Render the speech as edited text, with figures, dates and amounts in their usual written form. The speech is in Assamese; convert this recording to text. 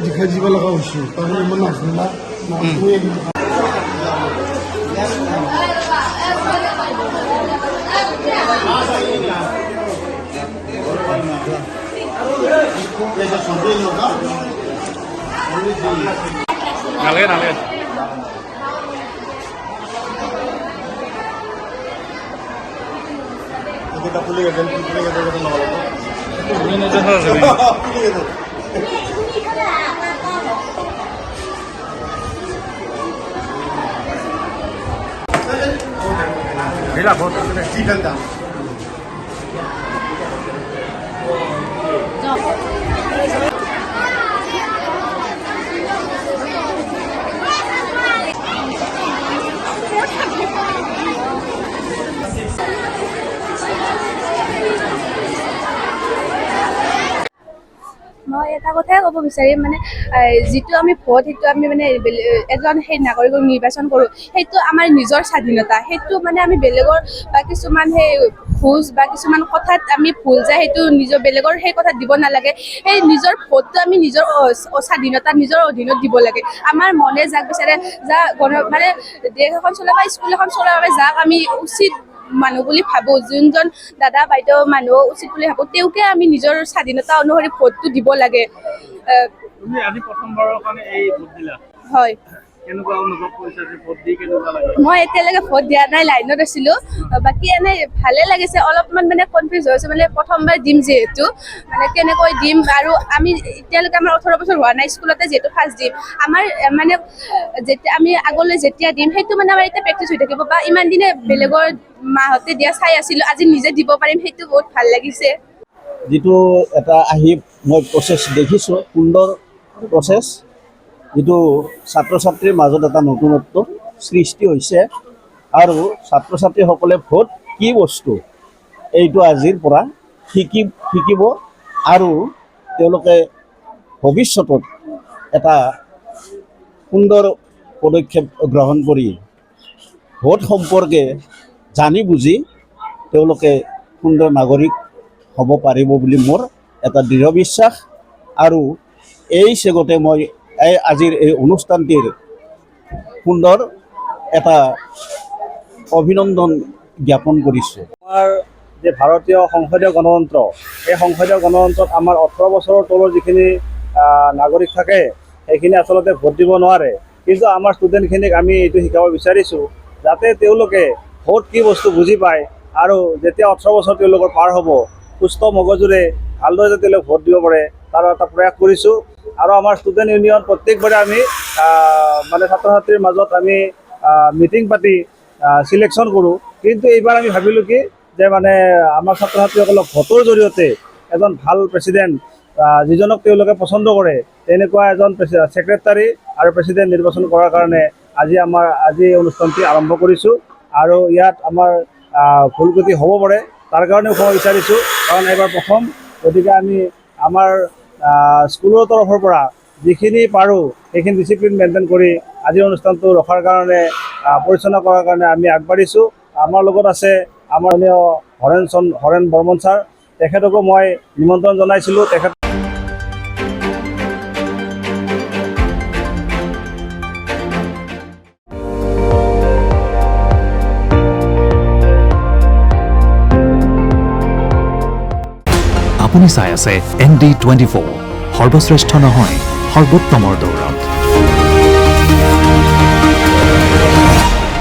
दिखाई जीवा लगा उसी ताकि मन नाचना हुए नाले kita puliga dan puliga itu nama apa? Ini jelas ini. Puliga itu. Bila foto ini. Siapa dah? মই এটা কথাই ক'ব বিচাৰিম মানে যিটো আমি ভোট সেইটো আমি মানে এজন সেই নাগৰিকক নিৰ্বাচন কৰোঁ সেইটো আমাৰ নিজৰ স্বাধীনতা সেইটো মানে আমি বেলেগৰ বা কিছুমান সেই ঘোষ বা কিছুমান কথাত আমি ভুল যায় সেইটো নিজৰ বেলেগৰ সেই কথাত দিব নালাগে সেই নিজৰ ভোটটো আমি নিজৰ স্বাধীনতা নিজৰ অধীনত দিব লাগে আমাৰ মনে যাক বিচাৰে যা মানে দেশ এখন চলাব বা স্কুল এখন চলাব বাবে যাক আমি উচিত মানুহ বুলি ভাবোঁ যোনজন দাদা বাইদেউ মানুহ উচিত বুলি ভাবোঁ তেওঁকে আমি নিজৰ স্বাধীনতা অনুসৰি ভোটটো দিব লাগে তুমি আজি প্ৰথমবাৰৰ কাৰণে এই ভোট দিলা হয় কেনেকুৱা অনুভৱ কৰিছা যে ভোট দি কেনেকুৱা লাগে মই এতিয়ালৈকে ভোট দিয়া নাই লাইনত আছিলোঁ বাকী এনেই ভালে লাগিছে অলপমান মানে কনফিউজ হৈ আছে মানে প্ৰথমবাৰ দিম যিহেতু মানে কেনেকৈ দিম আৰু আমি এতিয়ালৈকে আমাৰ 18 বছৰ হোৱা নাই স্কুলতে যিহেতু ফাৰ্ষ্ট দিম আমাৰ মানে যেতিয়া আমি আগলৈ যেতিয়া দিম সেইটো মানে আমাৰ এতিয়া প্ৰেক্টিচ হৈ থাকিব বা ইমান দিনে বেলেগৰ মাহঁতে দিয়া চাই আছিলোঁ আজি নিজে দিব পাৰিম সেইটো বহুত ভাল লাগিছে যিটো এটা আহি মই প্ৰচেছ দেখিছোঁ সুন্দৰ প্ৰচেছ যিটো ছাত্ৰ ছাত্ৰীৰ মাজত এটা নতুনত্ব সৃষ্টি হৈছে আৰু ছাত্ৰ ছাত্ৰীসকলে ভোট কি বস্তু এইটো আজিৰ পৰা শিকিব আৰু তেওঁলোকে ভৱিষ্যতত এটা সুন্দৰ পদক্ষেপ গ্ৰহণ কৰি ভোট সম্পৰ্কে জানি বুজি তেওঁলোকে সুন্দৰ নাগৰিক হ'ব পাৰিব বুলি মোৰ এটা দৃঢ় বিশ্বাস আৰু এই চেগতে মই আজিৰ এই অনুষ্ঠানটিৰ সুন্দৰ এটা অভিনন্দন জ্ঞাপন কৰিছোঁ আমাৰ যে ভাৰতীয় সংসদীয় গণতন্ত্ৰ এই সংসদীয় গণতন্ত্ৰত আমাৰ 18 বছৰৰ তলৰ যিখিনি নাগৰিক থাকে সেইখিনি আচলতে ভোট দিব নোৱাৰে কিন্তু আমাৰ ষ্টুডেণ্টখিনিক আমি এইটো শিকাব বিচাৰিছোঁ যাতে তেওঁলোকে ভোট কি বস্তু বুজি পায় আৰু যেতিয়া 18 বছৰ তেওঁলোকৰ পাৰ হ'ব সুস্থ মগজুৰে ভালদৰে যাতে তেওঁলোকে ভোট দিব পাৰে তাৰ এটা প্ৰয়াস কৰিছোঁ আৰু আমাৰ ষ্টুডেণ্ট ইউনিয়ন প্ৰত্যেকবাৰে আমি মানে ছাত্ৰ ছাত্ৰীৰ মাজত আমি মিটিং পাতি সিলেকশ্যন কৰোঁ কিন্তু এইবাৰ আমি ভাবিলোঁ কি যে মানে আমাৰ ছাত্ৰ ছাত্ৰীসকলক ভোটৰ জৰিয়তে এজন ভাল প্ৰেছিডেণ্ট যিজনক তেওঁলোকে পচন্দ কৰে তেনেকুৱা এজন ছেক্ৰেটাৰী আৰু প্ৰেছিডেণ্ট নিৰ্বাচন কৰাৰ কাৰণে আজি অনুষ্ঠানটি আৰম্ভ কৰিছোঁ আৰু ইয়াত আমাৰ ভুল গতি হ'ব পাৰে তাৰ কাৰণেও ক'ব বিচাৰিছোঁ কাৰণ এইবাৰ প্ৰথম গতিকে আমি আমাৰ স্কুলৰ তৰফৰ পৰা যিখিনি পাৰোঁ সেইখিনি ডিচিপ্লিন মেইনটেইন কৰি আজিৰ অনুষ্ঠানটো ৰখাৰ কাৰণে পৰিচালনা কৰাৰ কাৰণে আমি আগবাঢ়িছোঁ আমাৰ লগত আছে আমাৰ হৰেণ বৰ্মন ছাৰ তেখেতকো মই নিমন্ত্ৰণ জনাইছিলোঁ তেখেত আপুনি চাই আছে ND24 সৰ্বশ্ৰেষ্ঠ নহয় সৰ্বোত্তমৰ দৌৰত